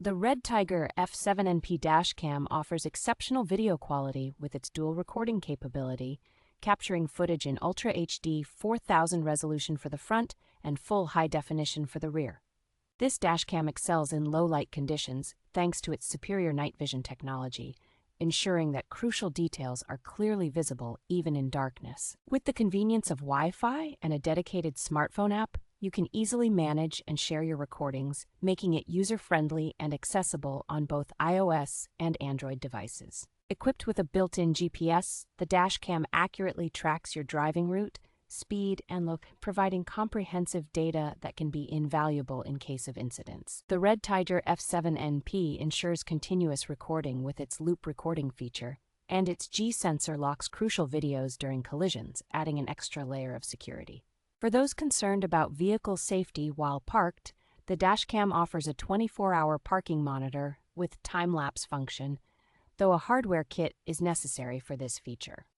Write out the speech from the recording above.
The REDTIGER F7NP Dash Cam offers exceptional video quality with its dual recording capability, capturing footage in Ultra HD 4000 resolution for the front and full high definition for the rear. This dashcam excels in low-light conditions thanks to its superior night vision technology, ensuring that crucial details are clearly visible even in darkness. With the convenience of Wi-Fi and a dedicated smartphone app, you can easily manage and share your recordings, making it user-friendly and accessible on both iOS and Android devices. Equipped with a built-in GPS, the dashcam accurately tracks your driving route, speed, and look, providing comprehensive data that can be invaluable in case of incidents. The REDTIGER F7NP ensures continuous recording with its loop recording feature, and its G sensor locks crucial videos during collisions, adding an extra layer of security. For those concerned about vehicle safety while parked, the dashcam offers a 24-hour parking monitor with time-lapse function, though a hardware kit is necessary for this feature.